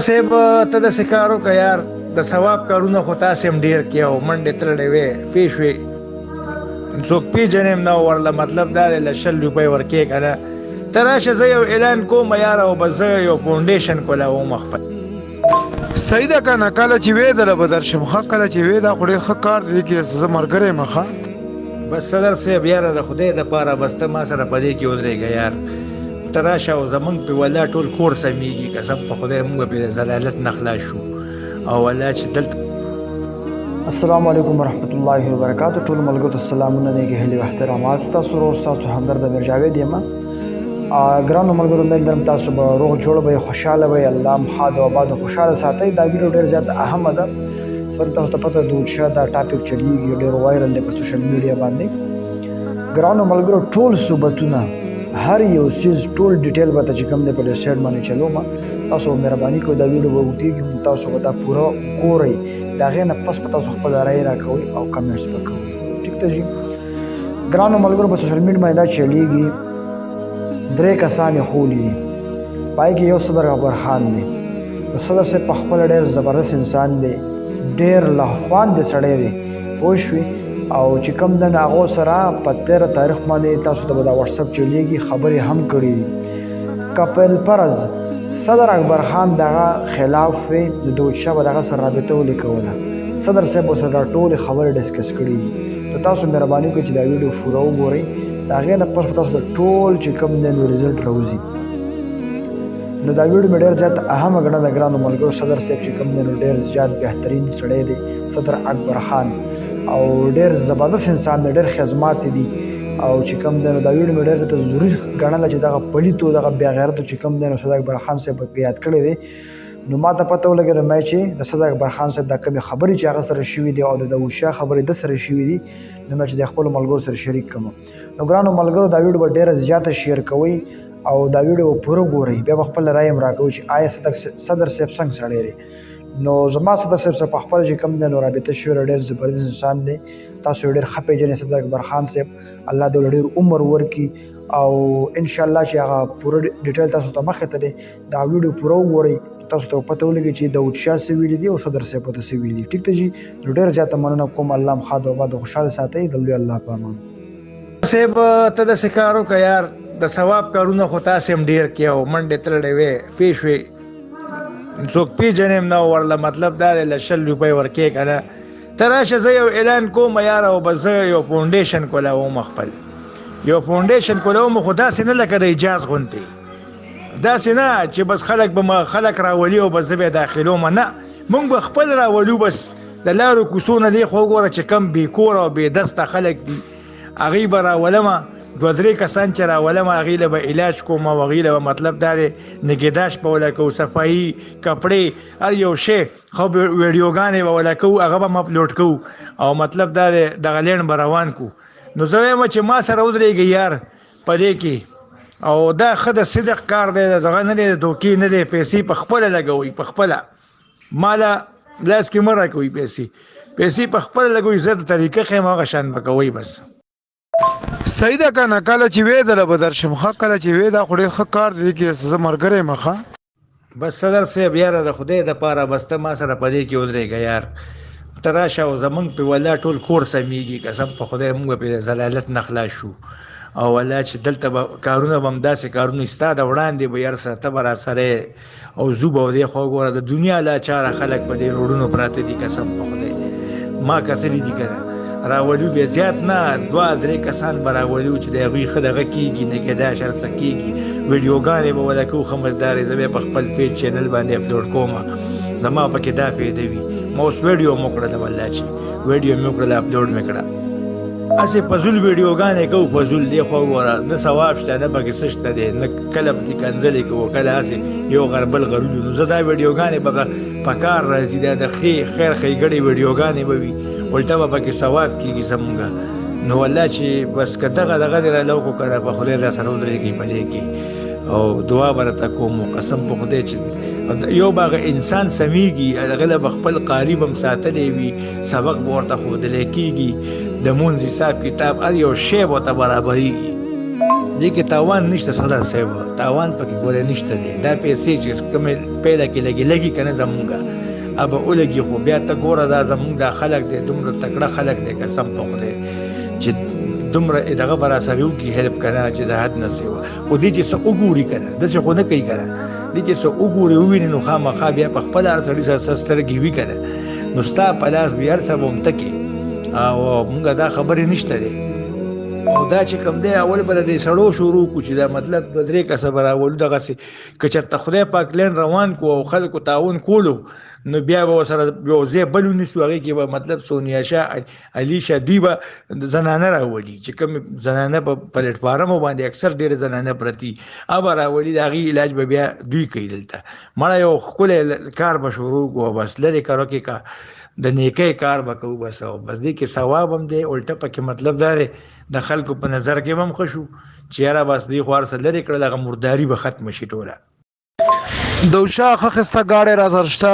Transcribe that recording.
صاحب ته داسې کار وکړه یار د ثواب کارونه خو تاسې هم ډېر کې او منډې تللې وې پوه شوې څوک پېژنې هم نه ورله مطلب دا دی له 100 روپۍ ورکې که نه ته راشه زه یو اعلان کوم یار او بس زه یو فاونډیشن کولاوم خپل صحیح ده که نه کله چې وې دله به درشم ښه کله چې وې دا خو ډېر ښه کار دی کې زه ملګری یم ښه بس صدر صاحب یاره د خدای دپاره بس ته ما سره په دې کې ودرېږه یار ته راشه او زمونږ پې والله ټول کور سمیږي قسم په خدای مونږ پې د ضلالت نه خلاص شو او والله چې دلته السلام علیکم ورحمۃ اللہ وبرکاتہ ټول ملګرو ته سلامونه نیکې هیلې او احترامات ستاسو ورور ستاسو همدرد امیر جاوید یم ګرانو ملګرو امید لرم تاسو به روغ جوړ به خوشحاله به الله مو ښاد او آباد خوشحاله ساتئ دا ویډیو ډېر زیات اهمه ده سر تاسو ته پته د اوچا دا ټاپک چلیږي ډېر وایرل دی په سوشل میډیا باندې ګرانو ملګرو ټول صوبتونه هر یو سیز ټول ډیټیل به ته چې کوم دی په ویبسایټ باندې چلوم تاسو مهرباني کوئ دا ویډیو به وګورئ تاسو به دا پوره ګورئ د هغې نه پس به تاسو خپل رایې راکوئ او کمنټس به کوئ ټیک ده جي ګرانو ملګرو په سوشل میډیا باندې دا چلیږي 3 کسان یې خولی دي پای کې یو صدر اکبرخان دی نو صدر صاحب په خپله ډېر زبردست انسان دی ډېر لهخوان دی سړی دی پوه شوې او چې کوم د هغو سره په 13 تاریخ باندې تاسو ته به دا وټساپ چلیږي خبرې هم کړي دي که پیلپرز صدر اکبرخان دغه خلاف وی د دوچا به دغه سره رابطه ولیکوله صدر صاحب ورسره ټولې خبرې ډسکس کړي دي نو تاسو مهرباني کوئ چې دا ویډیو پوره وګورئ د هغې نه پس به تاسو د ټول چې کوم دی نو رزلټ راوځي نو دا ویډیو مې ډېر زیات اهمه ګڼله ګرانو ملګرو صدر صاحب چې کوم دی نو ډېر زیات بهترین سړی دی صدر اکبرخان او ډېر زبردست انسان دی ډېر خدمات دي او چې کوم دی نو دا ویډیو مې ډېر زیاته ضروري ګڼله چې دغه پلیتو دغه بېغیرتو چې کوم دی نو صدر اکبرخان صاحب یاد کړی دی نو ما ته پته ولګېده ما چې د صدر اکبرخان صاحب دا کومې خبرې چې هغه سره شوي دي او د اوشا خبرې د سره شوي دي نو ما چې د خپلو ملګرو سره شریک کړم نو ګرانو ملګرو دا ویډیو به ډېره زیاته شیر کوئ او دا ویډیو به پوره ګورئ بیا به خپله رایه هم راکوئ چې آیا صدر صاحب څنګه سړی دی نو زما صدر صاحب سره په خپله چې کوم دی نو رابطه شوې ډېر زبردست انسان دی تاسو یې ډېر ښه پېژنئ صدر اکبرخان صاحب الله دې ورله ډېر عمر ورکړي او انشاءالله چې هغه پوره ډیټیل تاسو ته مخې ته دی دا ویډیو پوره وګورئ تاسو ته پته ولګي چې د اوچا څه ویلي دي او صدر صاحب ته څه ویلي دي ټیک ده جي نو ډېر زیاته مننه کوم الله مو ښاد او آباد خوشحاله ساتئ د لوی الله په امان صاحب ته داسې کار وکړه یار د ثواب کارونه خو تاسې هم ډېر کې او منډې تللې وې پوه شوې څوک پېژنې هم نه ورله مطلب دا دی له 100 روپۍ ورکې که نه ته راشه زه یو اعلان کوم یار او بس زه یو فاونډیشن کولاوم خپل یو فاونډیشن کولاوم خو داسې نه لکه د اجاز غوندې داسې نه چې بس خلک به ما خلک راولي او بس زه به یې داخلوم نه مونږ به خپل راولو بس د لارو کوڅو نه دی خو وګوره چې کم بې کوره او بې دسته خلک دي هغوی به راولمه 2-3 کسان چې راولم هغوی له به علاج کوم او هغوی له به مطلب دا دی نګهداشت به وله کوو صفایي کپړې هر یو شی خو ویډیوګانې به وله کوو هغه به م اپلوډ کوو او مطلب دا دی دغه لینډ به روان کړو نو زه وایم چې ما سره ودرېږئ یار په دې کې او دا ښه د صدق کار دی دغه نه دی د دوکې نه دی پیسې په خپله لګوئ په خپله ما له لاس کې مه راکوئ پیسې په خپله لګوئ زه د طریقه ښیم هغه شان به کوئ بس صحیح ده که نه کله چې وې دله به درشم ښه کله چې وې دا خو ډېر ښه کار دی کې زه ملګری یم ښه بس صدر صاحب یاره د خدای دپاره بس ته ما سره په دې کې ودرېږه یار ته راشه او زمونږ پې والله ټول کور سمیږي قسم په خدای مونږ پې د ضلالت نه خلاص شو او والله چې دلته به کارونه به هم داسې کارونه ستا د وړاندې به یار سره ته به راسره او زو به دې خوا ګوره د دنیا لاچاره خلک په دې روډونو پراته دي قسم په خدای ما کتلي دي که نه راولو بیا زیات نه 2-3 کسان به راولو چې د هغوی ښه دغه کېږي نګهداشت هر څه کېږي ویډیوګانې به وله کوو ښه مزدارې زه بیا په خپل پیج چینل باندې اپلوډ کوم زما پکې دا فایده وي ما اوس ویډیو مو کړله والله چې ویډیو مې وکړله اپلوډ مې کړه هسې فضول ویډیوګانې کوو فضول دی خو وګوره نه ثواب شته نه پکې څه شته دی نه کله پکې کنځلې کوو کله هسې یو غربل غرولو نو زه دا ویډیوګانې به په کار راځي دا د خیر ښېګړې ویډیوګانې به وي الټه به پکې ثواب کېږي زمونږ نو والله چې بس که دغه دې راله وکړو که نه په خدای را سره ودرېږي په دې کې او دعا به راته کوم قسم په خدای چې یو به هغه انسان سمیږي هغه له به خپل قالب هم ساتلی وي سبق به ورته ښودلی کېږي د مونځ حساب کتاب هر یو شی به ورته برابرېږي دې کې تاوان نشته صدر صاحب تاوان پکې ګوره نشته دی دا پیسې چې کومې پیدا کې لګي کنه زمونږه اب اولګي خو بیا ته ګوره دا زمونږ د خلک دی دومره تکړه خلک دی قسم په خدای چې دومره دغه برا سره یو کې هلپ کنه چې د حد نه سیوا خو دې چې څه وګوري کنه د څه خو نه کوي کنه دې چې څه وګوري وویني نو خامخا بیا په خپل سړي سره سترګې وي کنه نو ستا په لاس بیا هر څه ومته کې او مونږ دا خبرې نشته دی او دا چې کوم دی اول بل د سړو شروع کو چې دا مطلب د درې کسه براول دغه سي که چېرته خدای پاک لین روان کو او خلکو تعاون کولو نو بیا به سره یو ځای بل ونیسو هغې کې به مطلب سونیا شاه علي شاه دوی به زنانه راولي چې کوم زنانه په پلیټفارمو باندې اکثر ډېرې زنانه پرتي هغه راولي د هغې علاج به بیا دوی کوي دلته مړه یو ښکلی کار به شروع کو بس لرې کارو کې کا د نیکۍ کار به کوو بس او بس دې کې ثواب هم دی الټه پکې مطلب دا دی د خلکو په نظر کې به هم ښه شو چې یاره بس دې خو هر څه لرې کړل هغه مرداري به ختمه شي ټوله دوشا ښه ښایسته ګاډی را سره شته